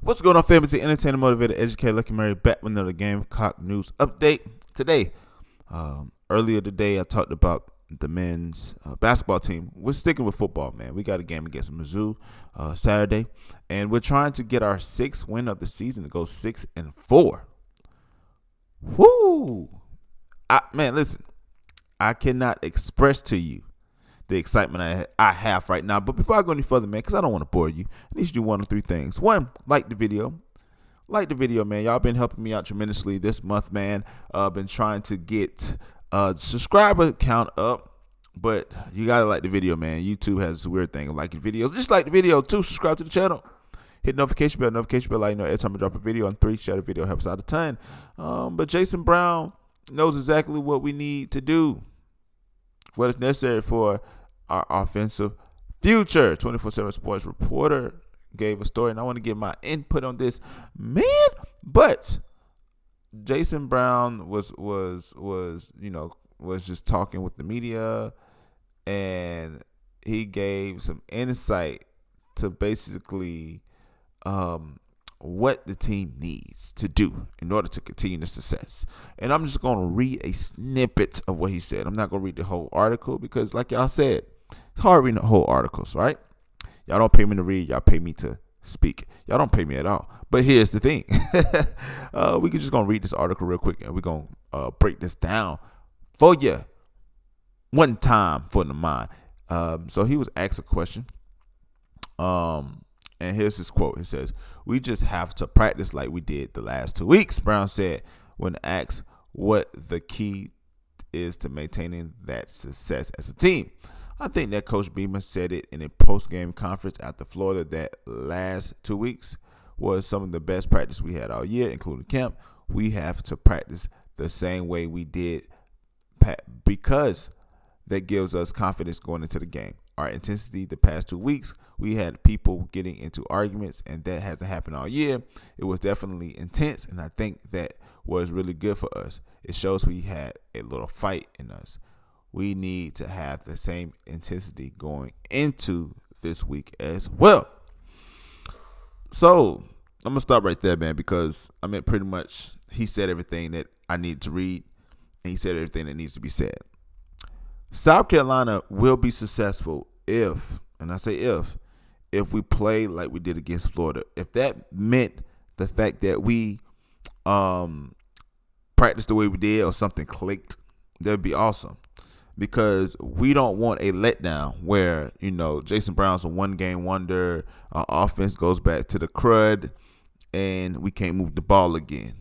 What's going on, family? Entertainer, motivated, educated, Lucky Mary back with another Gamecock news update. Today, earlier today, I talked about the men's basketball team. We're sticking with football, man. We got a game against Mizzou Saturday, and we're trying to get our 6th win of the season to go 6-4. Woo! Man, listen, I cannot express to you the excitement I have right now. But before I go any further, man, because I don't want to bore you, I need you to do one of three things. One, like the video. Like the video, man. Y'all been helping me out tremendously this month, man. Been trying to get subscriber count up. But you got to like the video, man. YouTube has this weird thing of liking videos. Just like the video, too. Subscribe to the channel. Hit notification bell. Let you know every time I drop a video. On 3, share the video. Helps out a ton. But Jason Brown knows exactly what we need to do. What is necessary for our offensive future. 24/7 Sports reporter gave a story, and I want to get my input on this, man. But Jason Brown was just talking with the media, and he gave some insight to basically what the team needs to do in order to continue the success. And I'm just going to read a snippet of what he said. I'm not going to read the whole article because, like y'all said, it's hard reading the whole articles, right? Y'all don't pay me to read. Y'all pay me to speak. Y'all don't pay me at all. But here's the thing. We can just going to read this article real quick, and we're going to break this down for you one time for the mind. So he was asked a question. And here's his quote. He says, "We just have to practice like we did the last 2 weeks," Brown said when asked what the key is to maintaining that success as a team. I think that Coach Beamer said it in a post-game conference after Florida that last 2 weeks was some of the best practice we had all year, including camp. We have to practice the same way we did because that gives us confidence going into the game. Our intensity the past 2 weeks, we had people getting into arguments, and that hasn't happened all year. It was definitely intense, and I think that was really good for us. It shows we had a little fight in us. We need to have the same intensity going into this week as well. So I'm going to stop right there, man, because I mean, pretty much he said everything that I needed to read, and he said everything that needs to be said. South Carolina will be successful if, and I say if we play like we did against Florida. If that meant the fact that we practiced the way we did or something clicked, that would be awesome. Because we don't want a letdown where, Jason Brown's a one-game wonder, our offense goes back to the crud, and we can't move the ball again.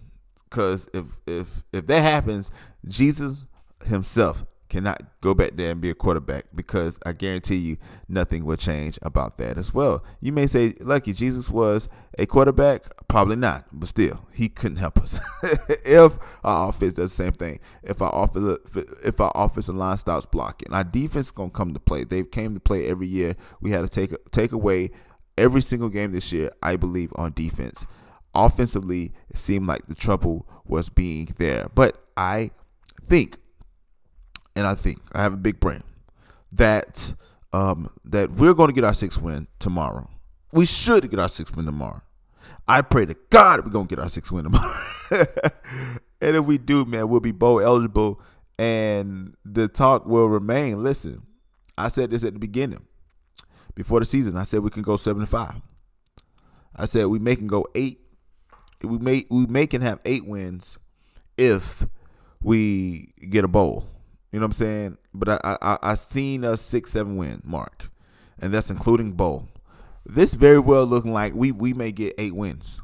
Because if that happens, Jesus himself cannot go back there and be a quarterback, because I guarantee you nothing will change about that as well. You may say, Lucky, Jesus was a quarterback. Probably not, but still, he couldn't help us. If our offense does the same thing, if our offensive line stops blocking, our defense is going to come to play. They've came to play every year. We had to take away every single game this year, I believe, on defense. Offensively, it seemed like the trouble was being there. But I think I have a big brain that we're going to get our 6th win tomorrow. We should get our 6th win tomorrow. I pray to God we're going to get our 6th win tomorrow. And if we do, man, we'll be bowl eligible, and the talk will remain. Listen, I said this at the beginning. Before the season, I said we can go 7-5. I said we can go 8. We can have 8 wins if we get a bowl. You know what I'm saying? But I seen a 6-7 win mark, and that's including bowl. This very well looking like we may get 8 wins.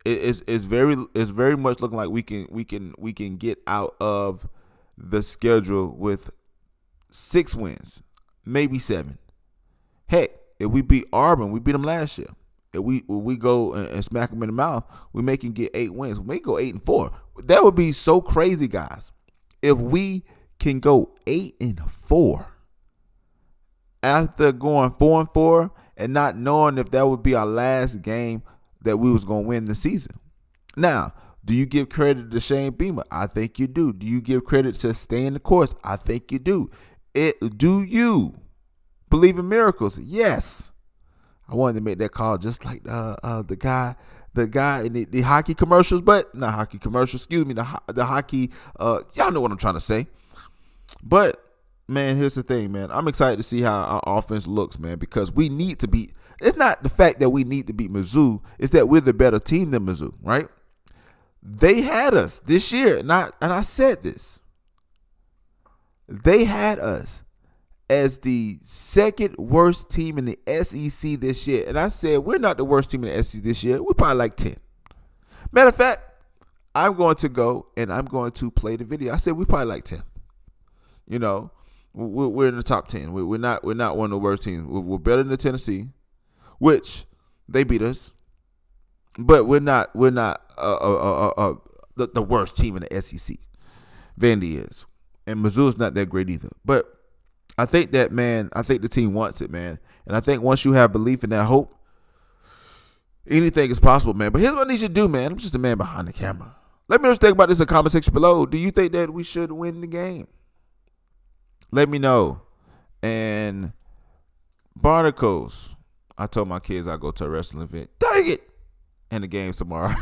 It's very much looking like we can get out of the schedule with 6 wins, maybe 7. Heck, if we beat Auburn, we beat them last year. If we go and smack them in the mouth, we may can get 8 wins. We may go 8-4. That would be so crazy, guys. If we can go 8-4 after going 4-4 and not knowing if that would be our last game that we was going to win the season. Now, do you give credit to Shane Beamer? I think you do. Do you give credit to staying the course? I think you do. Do you believe in miracles? Yes. I wanted to make that call just like the guy the guy in the hockey commercials, but not hockey commercials. Excuse me, the hockey. Y'all know what I'm trying to say. But man, here's the thing, man. I'm excited to see how our offense looks, man, because we need to beat. It's not the fact that we need to beat Mizzou. It's that we're the better team than Mizzou, right? They had us this year, and I said this. They had us as the second worst team in the SEC this year. And I said, we're not the worst team in the SEC this year. We're probably like 10. Matter of fact, I'm going to go and I'm going to play the video. I said, we're probably like 10. You know, we're in the top 10. We're not one of the worst teams. We're better than Tennessee, which they beat us. But we're not the worst team in the SEC. Vandy is. And Mizzou's not that great either. But I think that, man, I think the team wants it, man. And I think once you have belief in that hope, anything is possible, man. But here's what I need you to do, man. I'm just a man behind the camera. Let me know what you think about this in the comment section below. Do you think that we should win the game? Let me know. And Barnacles, I told my kids I'd go to a wrestling event. Dang it! And the game's tomorrow.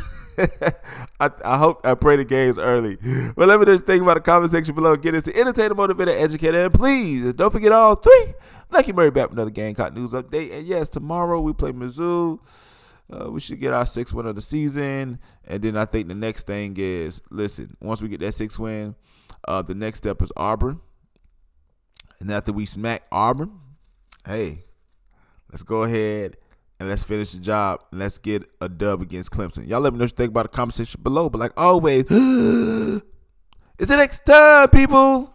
I pray the game's early. But let me just think about the comment section below. Get us to entertain, motivate, and educate. And please, don't forget all three. Lucky Murray back with another Gamecock news update. And yes, tomorrow we play Mizzou. We should get our 6th win of the season. And then I think the next thing is, listen, once we get that 6th win, the next step is Auburn. And after we smack Auburn, hey, let's go ahead and let's finish the job, and let's get a dub against Clemson. Y'all let me know what you think about the comment section below. But like always, it's the next time, people.